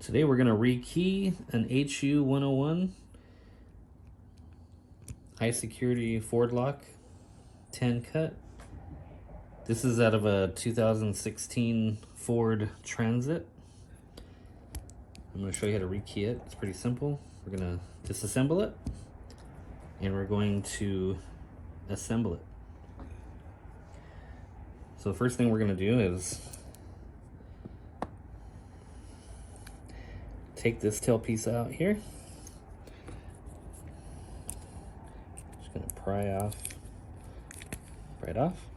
Today we're going to rekey an HU101 high security Ford lock 10 cut. This is out of a 2016 Ford Transit. I'm going to show you how to rekey it. It's pretty simple. We're going to disassemble it and we're going to assemble it. So the first thing we're going to do is take this tailpiece out here. Just going to pry off right off.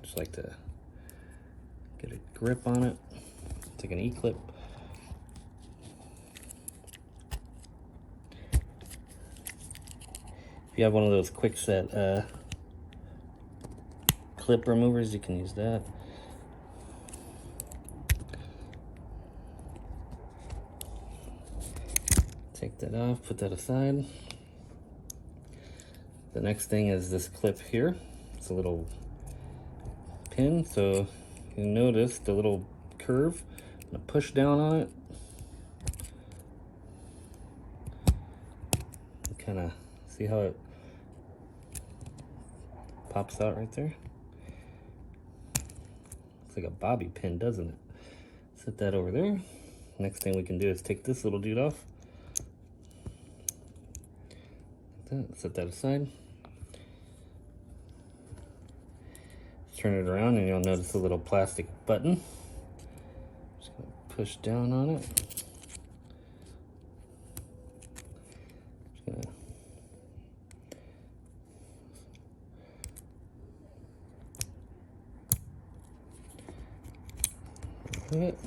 Just like to get a grip on it. Take an E-clip. If you have one of those quick set clip removers, you can use that. Take that off, put that aside. The next thing is this clip here. It's a little pin, so you notice the little curve. I'm gonna push down on it. Kind of see how it pops out right there. Looks like a bobby pin, doesn't it? Set that over there. Next thing we can do is take this little dude off. Like that. Set that aside. Turn it around and you'll notice a little plastic button. Just gonna push down on it. Just gonna it.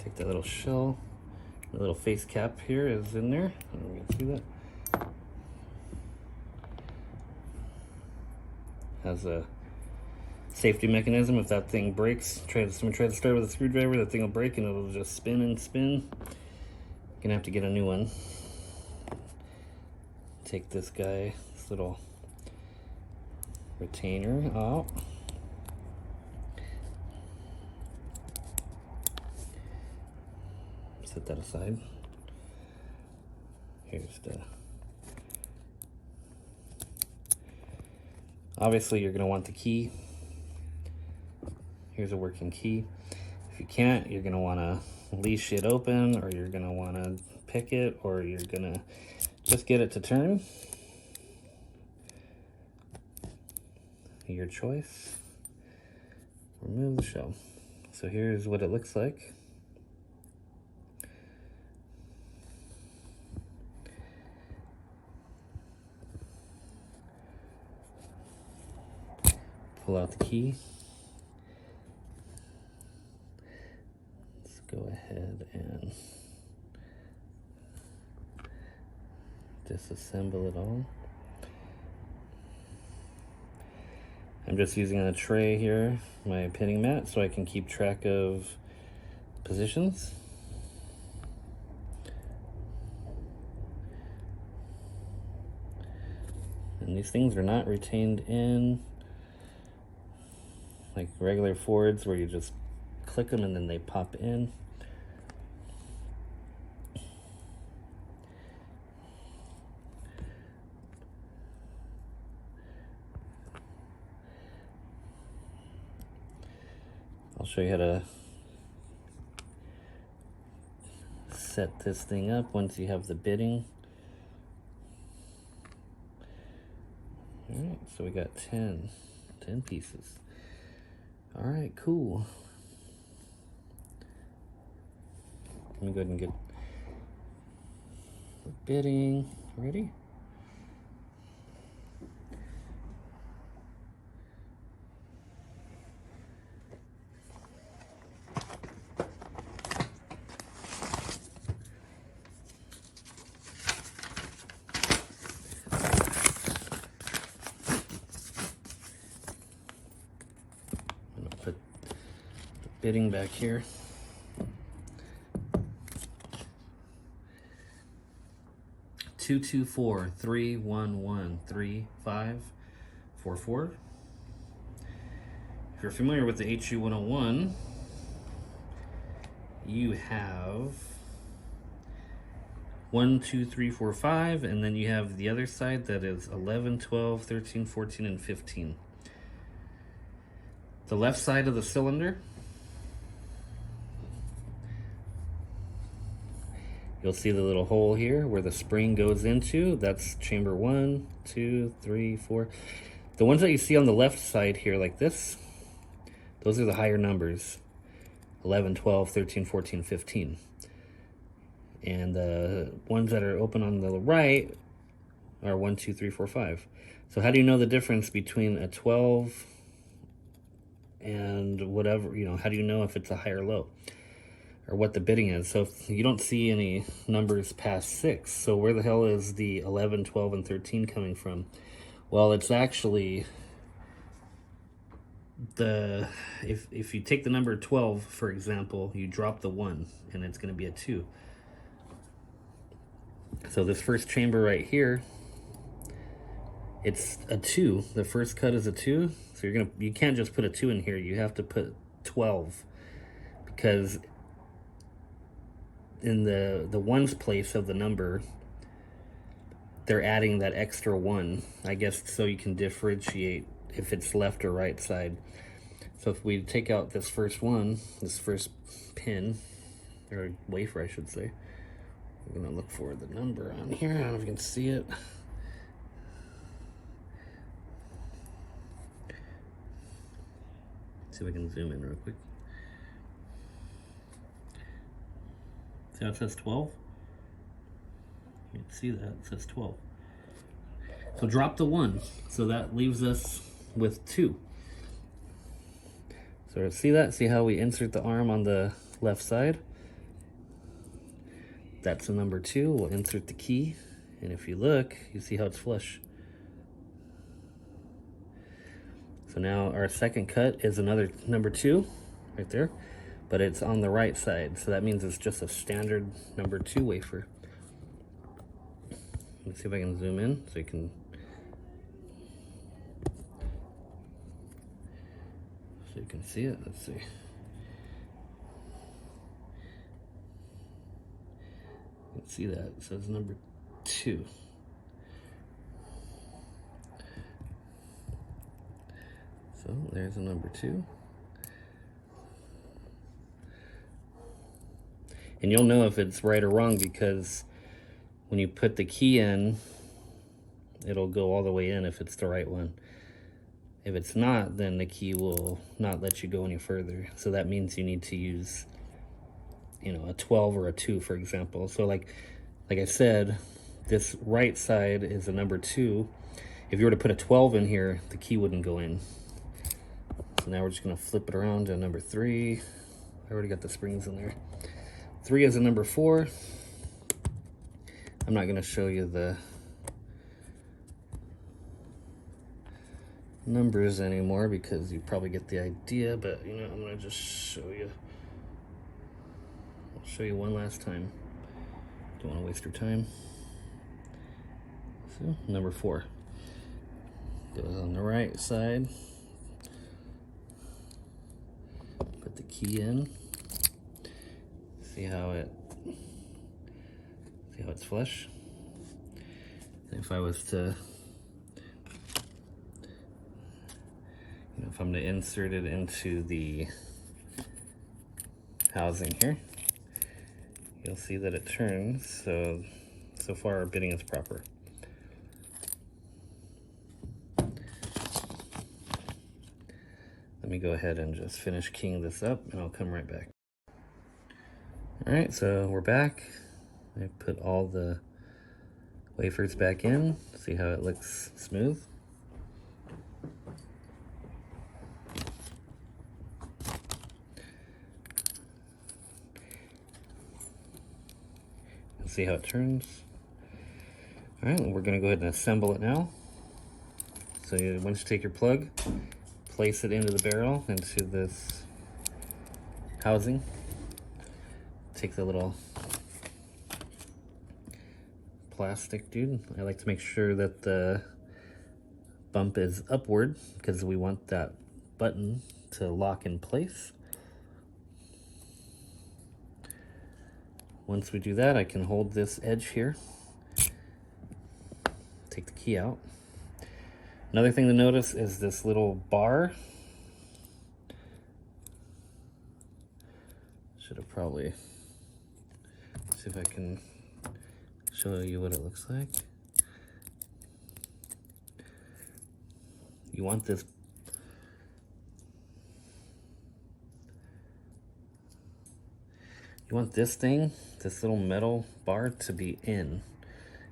Take that little shell. The little face cap here is in there. I don't know if you can see that. Has a safety mechanism. If that thing breaks, someone tries to start with a screwdriver, that thing will break and it'll just spin and spin. You're gonna have to get a new one. Take this guy, this little retainer out. Set that aside. Here's the... Obviously, you're going to want the key. Here's a working key. If you can't, you're going to want to leash it open, or you're going to want to pick it, or you're going to just get it to turn. Your choice. Remove the shell. So here's what it looks like. Pull out the key. Let's go ahead and disassemble it all. I'm just using on a tray here my pinning mat so I can keep track of positions. And these things are not retained in like regular Fords where you just click them and then they pop in. I'll show you how to set this thing up once you have the bitting. All right, so we got 10 pieces. All right, cool. Let me go ahead and get the bitting ready. Put the bitting back here. Two 224-311-3544. If you're familiar with the HU101, you have 1, 2, 3, 4, 5, and then you have the other side that is 11, 12, 13, 14, and 15. The left side of the cylinder, you'll see the little hole here where the spring goes into. That's chamber 1, 2, 3, 4. The ones that you see on the left side here like this, those are the higher numbers. 11, 12, 13, 14, 15. And the ones that are open on the right are 1, 2, 3, 4, 5. So how do you know the difference between a 12 and whatever, you know, how do you know if it's a high or low? Or what the bidding is? So if you don't see any numbers past 6, so where the hell is the 11, 12, and 13 coming from? Well, it's actually if you take the number 12, for example, you drop the 1, and it's going to be a 2. So this first chamber right here, it's a 2. The first cut is a 2. So you can't just put a 2 in here. You have to put 12, because in the ones place of the number, they're adding that extra 1, I guess, so you can differentiate if it's left or right side. So if we take out this first one, this first pin, or wafer I should say, we're gonna look for the number on here. I don't know if you can see it. See if I can zoom in real quick. See how it says 12? You can see that, it says 12. So drop the 1, so that leaves us with 2. So see that? See how we insert the arm on the left side? That's the number 2. We'll insert the key, and if you look, you see how it's flush. So now our second cut is another number 2 right there, but it's on the right side, so that means it's just a standard number 2 wafer. Let's see if I can zoom in so you can see it. Let's see. You can see that it says number 2. So there's a number 2. And you'll know if it's right or wrong, because when you put the key in, it'll go all the way in if it's the right one. If it's not, then the key will not let you go any further. So that means you need to use, you know, a 12 or a 2, for example. So like I said, this right side is a number 2. If you were to put a 12 in here, the key wouldn't go in. So now we're just gonna flip it around to number 3. I already got the springs in there. 3 is a number 4. I'm not gonna show you the numbers anymore because you probably get the idea, but you know, I'm gonna just show you. I'll show you one last time. Don't want to waste your time. So number 4 goes on the right side. Put the key in. See how it's flush. And if I was to, you know, if I'm to insert it into the housing here, you'll see that it turns. So far our bidding is proper. Let me go ahead and just finish keying this up, and I'll come right back. All right, so we're back. I put all the wafers back in. See how it looks smooth. See how it turns. All right, we're gonna go ahead and assemble it now. So once you take your plug, place it into the barrel, into this housing. Take the little plastic, dude. I like to make sure that the bump is upward because we want that button to lock in place. Once we do that, I can hold this edge here, take the key out. Another thing to notice is this little bar. Should have probably, see if I can show you what it looks like. You want this thing, this little metal bar, to be in.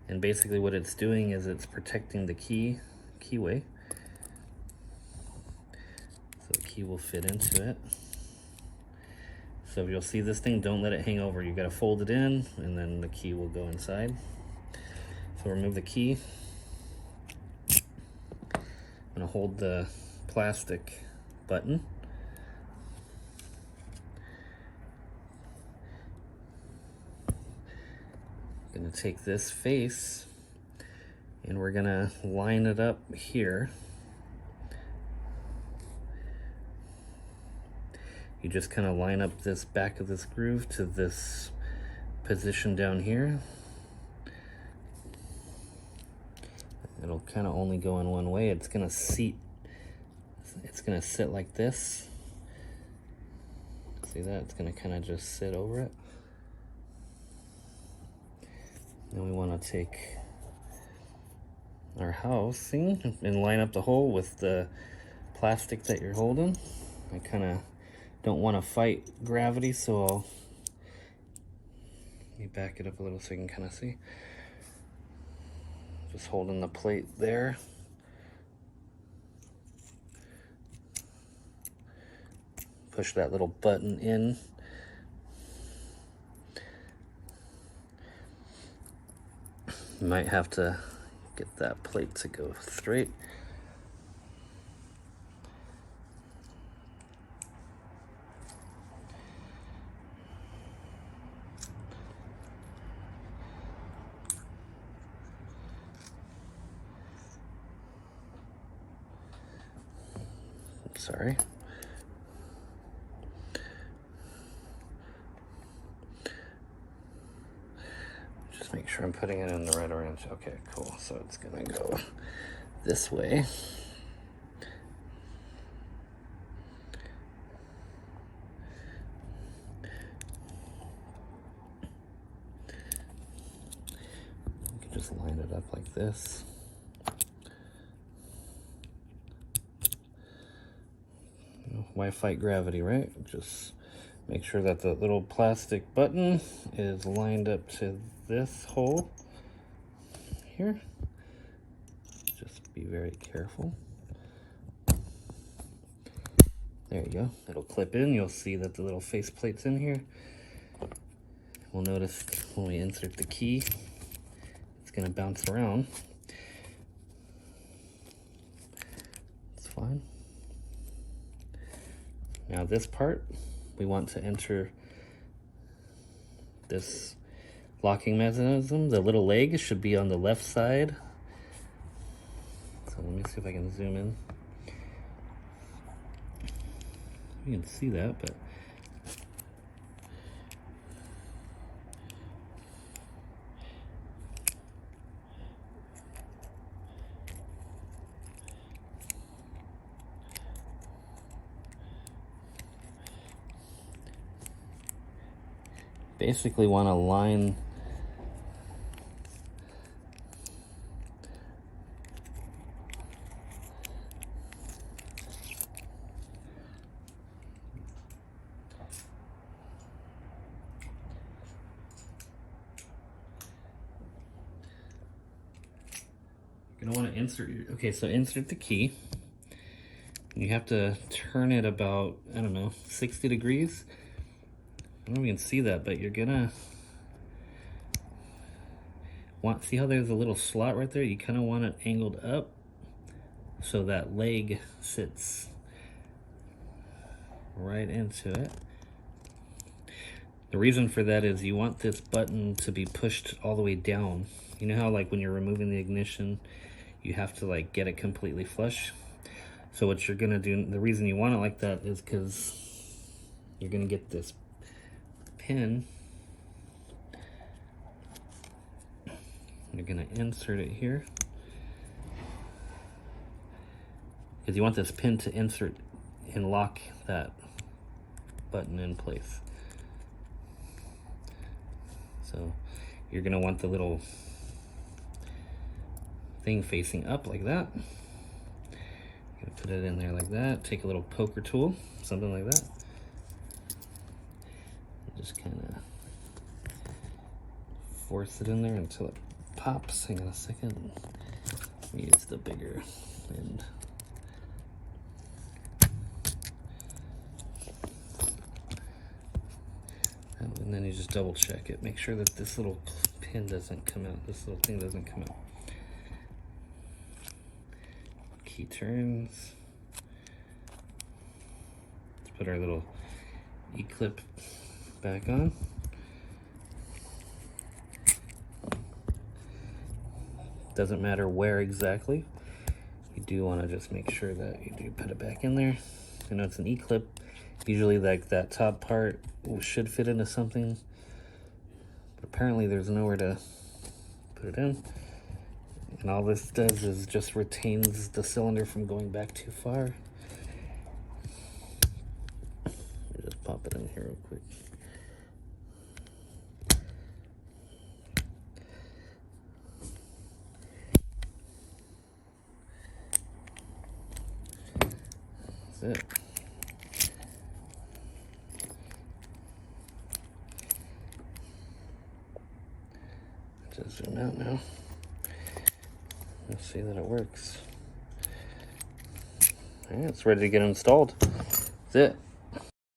And basically what it's doing is it's protecting the keyway. So the key will fit into it. So if you'll see this thing, don't let it hang over. You gotta fold it in and then the key will go inside. So remove the key. I'm gonna hold the plastic button. Gonna take this face and we're gonna line it up here. You just kind of line up this back of this groove to this position down here. It'll kind of only go in one way. It's gonna seat, it's gonna sit like this. See that? It's gonna kind of just sit over it. Then we want to take our housing and line up the hole with the plastic that you're holding. I kind of don't want to fight gravity, so let me back it up a little so you can kind of see. Just holding the plate there. Push that little button in. You might have to get that plate to go straight. Sorry. Just make sure I'm putting it in the right range. Okay, cool. So it's gonna go this way. You can just line it up like this. Why fight gravity, right? Just make sure that the little plastic button is lined up to this hole here. Just be very careful. There you go. It'll clip in. You'll see that the little faceplate's in here. We'll notice when we insert the key, it's going to bounce around. It's fine. Now this part, we want to enter this locking mechanism. The little leg should be on the left side. So let me see if I can zoom in. You can see that, but basically want to line you're going to want to insert your, okay, so insert the key. You have to turn it about, I don't know, 60 degrees. I don't know if you can see that, but you're gonna want, see how there's a little slot right there? You kind of want it angled up so that leg sits right into it. The reason for that is you want this button to be pushed all the way down. You know how like when you're removing the ignition, you have to like get it completely flush? So what you're gonna do, the reason you want it like that is because you're gonna get this pin You're gonna insert it here, because you want this pin to insert and lock that button in place. So you're gonna want the little thing facing up like that. You're gonna put it in there like that. Take a little poker tool, something like that. Just kind of force it in there until it pops. Hang on a second. Use the bigger end. And then you just double check it. Make sure that this little pin doesn't come out. This little thing doesn't come out. Key turns. Let's put our little E-clip back on. Doesn't matter where exactly. You do want to just make sure that you do put it back in there. I know it's an E-clip. Usually like that top part should fit into something, but apparently there's nowhere to put it in. And all this does is just retains the cylinder from going back too far. Just pop it in here real quick. That's it. Just zoom out now. Let's see that it works. All right, it's ready to get installed. That's it.